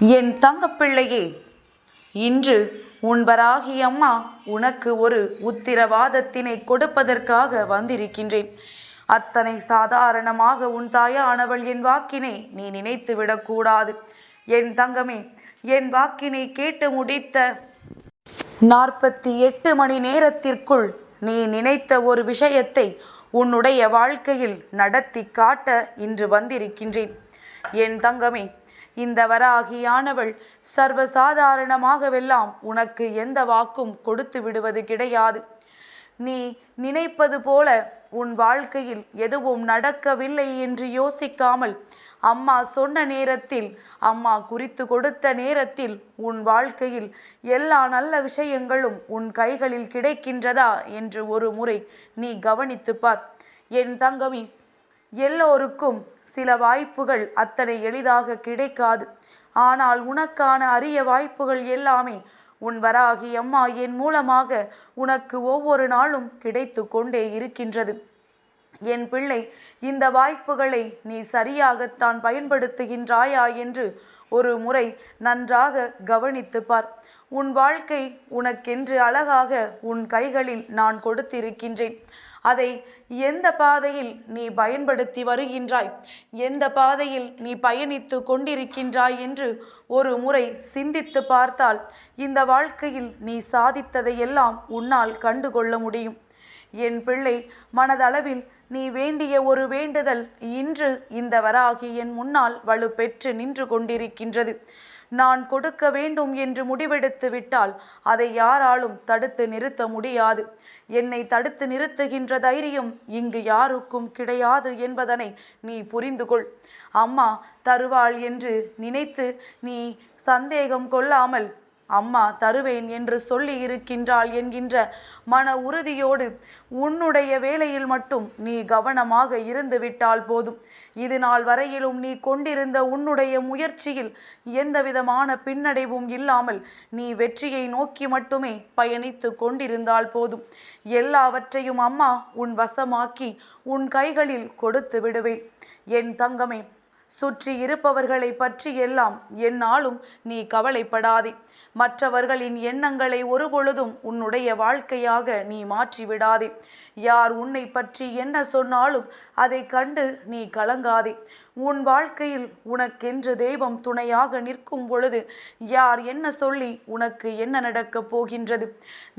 என் தங்கப்பிள்ளையே, இன்று உன் வராகி அம்மா உனக்கு ஒரு உத்திரவாதத்தினை கொடுப்பதற்காக வந்திருக்கின்றேன். அத்தனை சாதாரணமாக உன் தாயானவள் என் வாக்கினை நீ நினைத்து விடக்கூடாது. என் தங்கமே, என் வாக்கினை கேட்டு முடித்த 48 மணி நேரத்திற்குள் நீ நினைத்த ஒரு விஷயத்தை உன்னுடைய வாழ்க்கையில் நடத்தி காட்ட இன்று வந்திருக்கின்றேன். என் தங்கமே, இந்த வராகியானவள் சர்வசாதாரணமாகவெல்லாம் உனக்கு எந்த வாக்கும் கொடுத்து விடுவது கிடையாது. நீ நினைப்பது போல உன் வாழ்க்கையில் எதுவும் நடக்கவில்லை என்று யோசிக்காமல், அம்மா சொன்ன நேரத்தில், அம்மா குறித்து கொடுத்த நேரத்தில் உன் வாழ்க்கையில் எல்லா நல்ல விஷயங்களும் உன் கைகளில் கிடைக்கின்றதா என்று ஒரு முறை நீ கவனித்து பார். என் தங்கமி, எல்லோருக்கும் சில வாய்ப்புகள் அத்தனை எளிதாக கிடைக்காது. ஆனால் உனக்கான அரிய வாய்ப்புகள் எல்லாமே உன் வராகி அம்மா என் மூலமாக உனக்கு ஒவ்வொரு நாளும் கிடைத்து கொண்டே இருக்கின்றது. என் பிள்ளை, இந்த வாய்ப்புகளை நீ சரியாகத்தான் பயன்படுத்துகின்றாயா என்று ஒரு முறை நன்றாக கவனித்து பார். உன் வாழ்க்கை உனக்கென்று அழகாக உன் கைகளில் நான் கொடுத்திருக்கின்றேன். அதை எந்த பாதையில் நீ பயன்படுத்தி வருகின்றாய், எந்த பாதையில் நீ பயணித்து கொண்டிருக்கின்றாய் என்று ஒரு முறை சிந்தித்து பார்த்தால் இந்த வாழ்க்கையில் நீ சாதித்ததையெல்லாம் உன்னால் கண்டுகொள்ள முடியும். என் பிள்ளை, மனதளவில் நீ வேண்டிய ஒரு வேண்டுதல் இன்று இந்த வராகி என் முன்னால் வலுப்பெற்று நின்று கொண்டிருக்கின்றது. நான் கொடுக்க வேண்டும் என்று முடிவெடுத்து விட்டால் அதை யாராலும் தடுத்து நிறுத்த முடியாது. என்னை தடுத்து நிறுத்துகின்ற தைரியம் இங்கு யாருக்கும் கிடையாது என்பதனை நீ புரிந்து கொள். அம்மா தருவாள் என்று நினைத்து நீ சந்தேகம் கொள்ளாமல், அம்மா தருவேன் என்று சொல்லி இருக்கின்றாள் என்கின்ற மன உறுதியோடு உன்னுடைய வேலையில் மட்டும் நீ கவனமாக இருந்து விட்டால் போதும். இது நாள் வரையிலும் நீ கொண்டிருந்த உன்னுடைய முயற்சியில் எந்த விதமான பின்னடைவும் இல்லாமல் நீ வெற்றியை நோக்கி மட்டுமே பயணித்து கொண்டிருந்தால் போதும். எல்லாவற்றையும் அம்மா உன் வசமாக்கி உன் கைகளில் கொடுத்து விடுவேன். என் தங்கமே, சுற்றி இருப்பவர்களை பற்றி எல்லாம் என்னாலும் நீ கவலைப்படாதே. மற்றவர்களின் எண்ணங்களை ஒருபொழுதும் உன்னுடைய வாழ்க்கையாக நீ மாற்றிவிடாதே. யார் உன்னை பற்றி என்ன சொன்னாலும் அதை கண்டு நீ கலங்காதே. உன் வாழ்க்கையில் உனக்கென்று தெய்வம் துணையாக நிற்கும் பொழுது யார் என்ன சொல்லி உனக்கு என்ன நடக்கப் போகின்றது?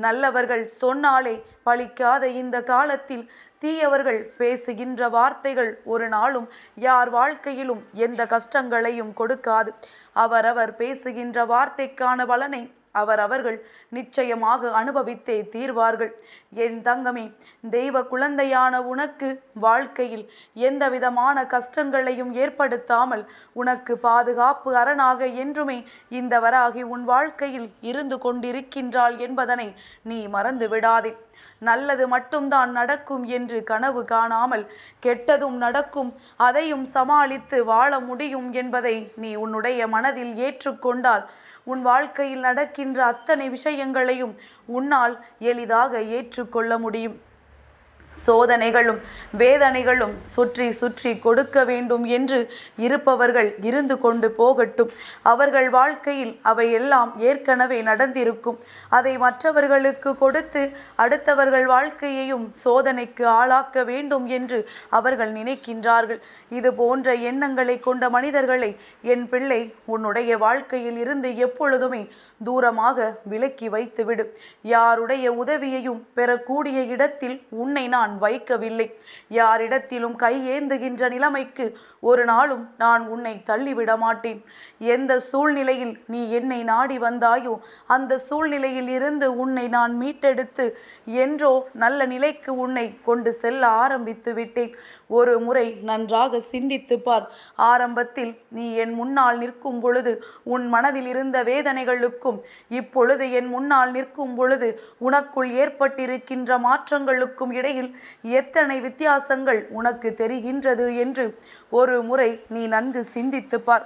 நல்லவர்கள் சொன்னாலே பலிக்காத இந்த காலத்தில் தீயவர்கள் பேசுகின்ற வார்த்தைகள் ஒரு நாளும் யார் வாழ்க்கையிலும் எந்த கஷ்டங்களையும் கொடுக்காது. அவரவர் பேசுகின்ற வார்த்தைக்கான பலனை அவர்கள் நிச்சயமாக அனுபவித்தே தீர்வார்கள். என் தங்கமே, தெய்வ குழந்தையான உனக்கு வாழ்க்கையில் எந்த விதமான கஷ்டங்களையும் ஏற்படுத்தாமல் உனக்கு பாதுகாப்பு அரணாக என்றுமே இந்த வராகி உன் வாழ்க்கையில் இருந்து கொண்டிருக்கின்றாள் என்பதனை நீ மறந்து விடாதே. நல்லது மட்டும்தான் நடக்கும் என்று கனவு காணாமல் கெட்டதும் நடக்கும், அதையும் சமாளித்து வாழ முடியும் என்பதை நீ உன்னுடைய மனதில் ஏற்றுக்கொண்டால் உன் வாழ்க்கையில் நடக்கின்ற அத்தனை விஷயங்களையும் உன்னால் எளிதாக ஏற்றுக்கொள்ள முடியும். சோதனைகளும் வேதனைகளும் சுற்றி சுற்றி கொடுக்க வேண்டும் என்று இருப்பவர்கள் இருந்து கொண்டு போகட்டும். அவர்கள் வாழ்க்கையில் அவையெல்லாம் ஏற்கனவே நடந்திருக்கும். அதை மற்றவர்களுக்கு கொடுத்து அடுத்தவர்கள் வாழ்க்கையையும் சோதனைக்கு ஆளாக்க வேண்டும் என்று அவர்கள் நினைக்கின்றார்கள். இது போன்ற எண்ணங்களை கொண்ட மனிதர்களை என் பிள்ளை உன்னுடைய வாழ்க்கையில் இருந்து எப்பொழுதுமே தூரமாக விலக்கி வைத்துவிடு. யாருடைய உதவியையும் பெறக்கூடிய இடத்தில் உன்னை நான் வைக்கவில்லை. யாரிடத்திலும் கை ஏந்துகின்ற நிலைமைக்கு ஒரு நாளும் நான் உன்னை தள்ளிவிட மாட்டேன். எந்த சூழ்நிலையில் நீ என்னை நாடி வந்தாயோ அந்த சூழ்நிலையில் இருந்து உன்னை நான் மீட்டெடுத்து என்றோ நல்ல நிலைக்கு உன்னை கொண்டு செல்ல ஆரம்பித்து விட்டேன். ஒரு முறை நன்றாக சிந்தித்து பார். ஆரம்பத்தில் நீ என் முன்னால் நிற்கும் பொழுது உன் மனதில் இருந்த வேதனைகளுக்கும் இப்பொழுது என் முன்னால் நிற்கும் பொழுது உனக்குள் ஏற்பட்டிருக்கின்ற மாற்றங்களுக்கும் இடையில் எத்தனை வித்தியாசங்கள் உனக்கு தெரிகின்றது என்று ஒரு முறை நீ நன்கு சிந்தித்து பார்.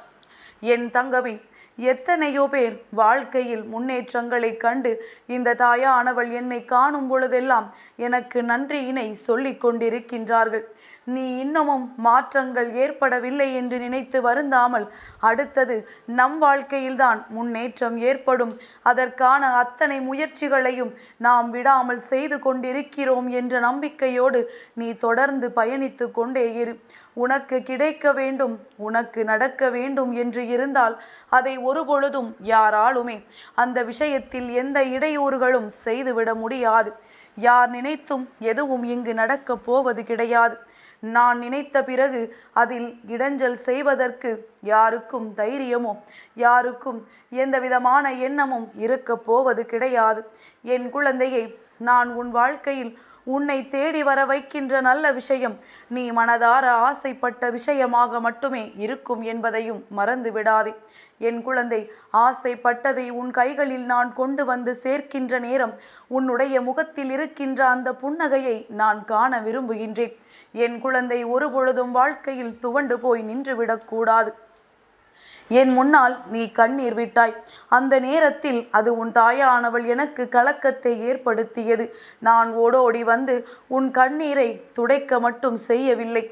என் தங்கமே, எத்தனையோ பேர் வாழ்க்கையில் முன்னேற்றங்களை கண்டு இந்த தாயானவள் என்னை காணும் பொழுதெல்லாம் எனக்கு நன்றியினை சொல்லிக் கொண்டிருக்கின்றார்கள். நீ இன்னமும் மாற்றங்கள் ஏற்படவில்லை என்று நினைத்து வருந்தாமல், அடுத்தது நம் வாழ்க்கையில்தான் முன்னேற்றம் ஏற்படும், அதற்கான அத்தனை முயற்சிகளையும் நாம் விடாமல் செய்து கொண்டிருக்கிறோம் என்ற நம்பிக்கையோடு நீ தொடர்ந்து பயணித்து கொண்டே இரு. உனக்கு கிடைக்க வேண்டும், உனக்கு நடக்க வேண்டும் என்று இருந்தால் அதை ஒருபொழுதும் யாராலுமே அந்த விஷயத்தில் எந்த இடையூறுகளும் செய்துவிட முடியாது. யார் நினைத்தும் எதுவும் இங்கு நடக்கப் போவது கிடையாது. நான் நினைத்த பிறகு அதில் இடைஞ்சல் செய்வதற்கு யாருக்கும் தைரியமோ யாருக்கும் எந்த விதமான எண்ணமும் இருக்கப் போவது கிடையாது. என் குழந்தையை, நான் உன் வாழ்க்கையில் உன்னை தேடி வர வைக்கின்ற நல்ல விஷயம் நீ மனதார ஆசைப்பட்ட விஷயமாக மட்டுமே இருக்கும் என்பதையும் மறந்து விடாதே. என் குழந்தை, ஆசைப்பட்டதை உன் கைகளில் நான் கொண்டு வந்து சேர்க்கின்ற நேரம் உன்னுடைய முகத்தில் இருக்கின்ற அந்த புன்னகையை நான் காண விரும்புகின்றேன். என் குழந்தை, ஒருபொழுதும் வாழ்க்கையில் துவண்டு போய் நின்றுவிடக்கூடாது. என் முன்னால் நீ கண்ணீர் விட்டாய். அந்த நேரத்தில் அது உன் தாயானவள் எனக்கு கலக்கத்தை ஏற்படுத்தியது. நான் ஓடோடி வந்து உன் கண்ணீரை துடைக்க மட்டும் செய்யவில்லை,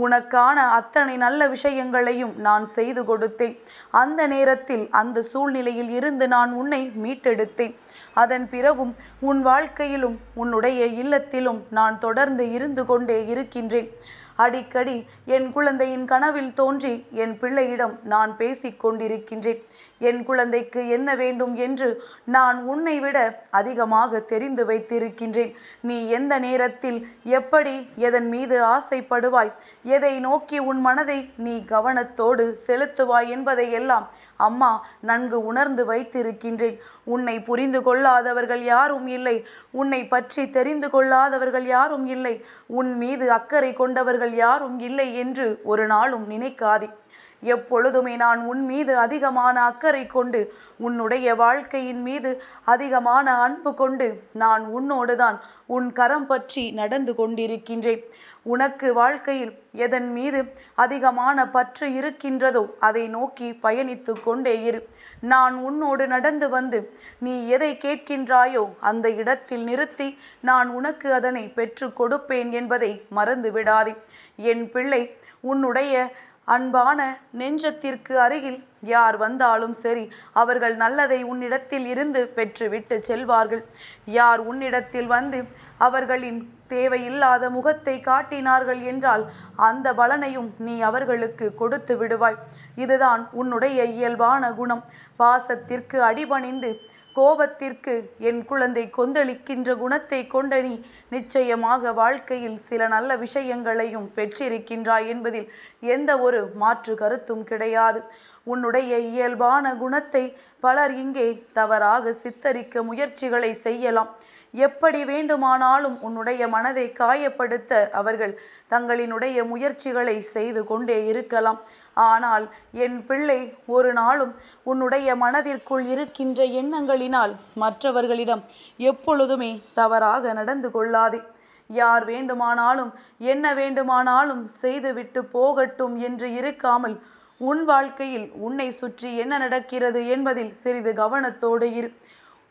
உனக்கான அத்தனை நல்ல விஷயங்களையும் நான் செய்து கொடுத்தேன். அந்த நேரத்தில் அந்த சூழ்நிலையில் இருந்து நான் உன்னை மீட்டெடுத்தேன். அதன் பிறகும் உன் வாழ்க்கையிலும் உன்னுடைய இல்லத்திலும் நான் தொடர்ந்து இருந்து கொண்டே இருக்கின்றேன். அடிக்கடி என் குழந்தையின் கனவில் தோன்றி என் பிள்ளையிடம் நான் பேசிக் கொண்டிருக்கின்றேன். என் குழந்தைக்கு என்ன வேண்டும் என்று நான் உன்னை விட அதிகமாக தெரிந்து வைத்திருக்கின்றேன். நீ எந்த நேரத்தில் எப்படி எதன் மீது ஆசைப்படுவாய், எதை நோக்கி உன் மனதை நீ கவனத்தோடு செலுத்துவாய் என்பதை எல்லாம் அம்மா நன்கு உணர்ந்து வைத்திருக்கின்றேன். உன்னை புரிந்து கொள்ளாதவர்கள் யாரும் இல்லை, உன்னை பற்றி தெரிந்து கொள்ளாதவர்கள் யாரும் இல்லை, உன் மீது அக்கறை கொண்டவர்கள் யாரும் இல்லை என்று ஒரு நாளும் நினைக்காதே. எப்பொழுதுமே நான் உன் மீது அதிகமான அக்கறை கொண்டு, உன்னுடைய வாழ்க்கையின் மீது அதிகமான அன்பு கொண்டு நான் உன்னோடு தான் உன் கரம் பற்றி நடந்து கொண்டிருக்கின்றேன். உனக்கு வாழ்க்கையில் எதன் மீது அதிகமான பற்று இருக்கின்றதோ அதை நோக்கி பயணித்து கொண்டே இரு. நான் உன்னோடு நடந்து வந்து நீ எதை கேட்கின்றாயோ அந்த இடத்தில் நிறுத்தி நான் உனக்கு அதனை பெற்று கொடுப்பேன் என்பதை மறந்து விடாதே. என் பிள்ளை, உன்னுடைய அன்பான நெஞ்சத்திற்கு அருகில் யார் வந்தாலும் சரி, அவர்கள் நல்லதை உன்னிடத்தில் இருந்து பெற்றுவிட்டு செல்வார்கள். யார் உன்னிடத்தில் வந்து அவர்களின் தேவையில்லாத முகத்தை காட்டினார்கள் என்றால் அந்த பலனையும் நீ அவர்களுக்கு கொடுத்து விடுவாய். இதுதான் உன்னுடைய இயல்பான குணம். பாசத்திற்கு அடிபணிந்து கோபத்திற்கு என் குழந்தை கொந்தளிக்கின்ற குணத்தை கொண்ட நீ நிச்சயமாக வாழ்க்கையில் சில நல்ல விஷயங்களையும் பெற்றிருக்கின்றாய் என்பதில் எந்த ஒரு மாற்று கருத்தும் கிடையாது. உன்னுடைய இயல்பான குணத்தை பலர் இங்கே தவறாக சித்தரிக்க முயற்சிகளை செய்யலாம். எப்படி வேண்டுமானாலும் உன்னுடைய மனதை காயப்படுத்த அவர்கள் தங்களினுடைய முயற்சிகளை செய்து கொண்டே இருக்கலாம். ஆனால் என் பிள்ளை, ஒரு நாளும் உன்னுடைய மனதிற்குள் இருக்கின்ற எண்ணங்களினால் மற்றவர்களிடம் எப்பொழுதுமே தவறாக நடந்து கொள்ளாதே. யார் வேண்டுமானாலும் என்ன வேண்டுமானாலும் செய்துவிட்டு போகட்டும் என்று இருக்காமல் உன் வாழ்க்கையில் உன்னை சுற்றி என்ன நடக்கிறது என்பதில் சிறிது கவனத்தோடு இரு.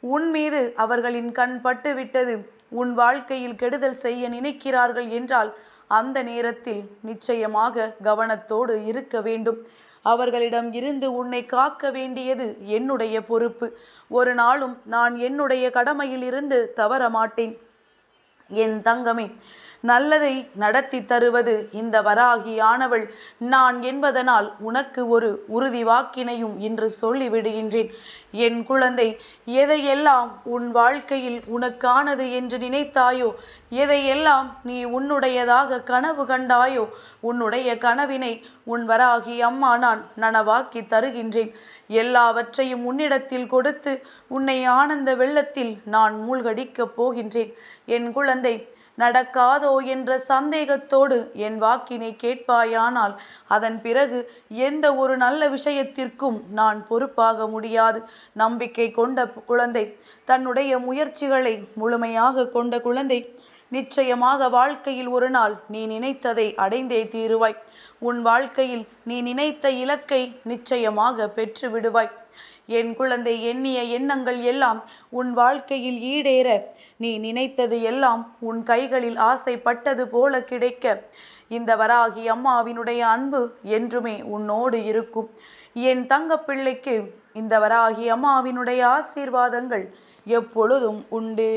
உன் மீது அவர்களின் கண் பட்டுவிட்டது, உன் வாழ்க்கையில் கெடுதல் செய்ய நினைக்கிறார்கள் என்றால் அந்த நேரத்தில் நிச்சயமாக கவனத்தோடு இருக்க வேண்டும். அவர்களிடம் இருந்து உன்னை காக்க வேண்டியது என்னுடைய பொறுப்பு. ஒரு நாளும் நான் என்னுடைய கடமையில் இருந்து தவற மாட்டேன். என் தங்கமே, நல்லதை நடத்தி தருவது இந்த வராகியானவள் நான் என்பதனால் உனக்கு ஒரு உறுதி வாக்கினையும் இன்று சொல்லிவிடுகின்றேன். என் குழந்தை, எதையெல்லாம் உன் வாழ்க்கையில் உனக்கானது என்று நினைத்தாயோ, எதையெல்லாம் நீ உன்னுடையதாக கனவு கண்டாயோ, உன்னுடைய கனவினை உன் வராகி அம்மா நான் நனவாக்கி தருகின்றேன். எல்லாவற்றையும் உன்னிடத்தில் கொடுத்து உன்னை ஆனந்த வெள்ளத்தில் நான் மூழ்கடிக்கப் போகின்றேன். என் குழந்தை, நடக்காதோ என்ற சந்தேகத்தோடு என் வாக்கினை கேட்பாயானால் அதன் பிறகு எந்த ஒரு நல்ல விஷயத்திற்கும் நான் பொறுப்பாக முடியாது. நம்பிக்கை கொண்ட குழந்தை, தன்னுடைய முயற்சிகளை முழுமையாக கொண்ட குழந்தை, நிச்சயமாக வாழ்க்கையில் ஒரு நாள் நீ நினைத்ததை அடைந்தே தீருவாய். உன் வாழ்க்கையில் நீ நினைத்த இலக்கை நிச்சயமாக பெற்று விடுவாய். என் குழந்தை, எண்ணிய எண்ணங்கள் எல்லாம் உன் வாழ்க்கையில் ஈடேற, நீ நினைத்தது எல்லாம் உன் கைகளில் ஆசைப்பட்டது போல கிடைக்க, இந்த வராகி அம்மாவினுடைய அன்பு என்றுமே உன்னோடு இருக்கும். என் தங்க பிள்ளைக்கு இந்த வராகி அம்மாவினுடைய ஆசீர்வாதங்கள் எப்பொழுதும் உண்டு.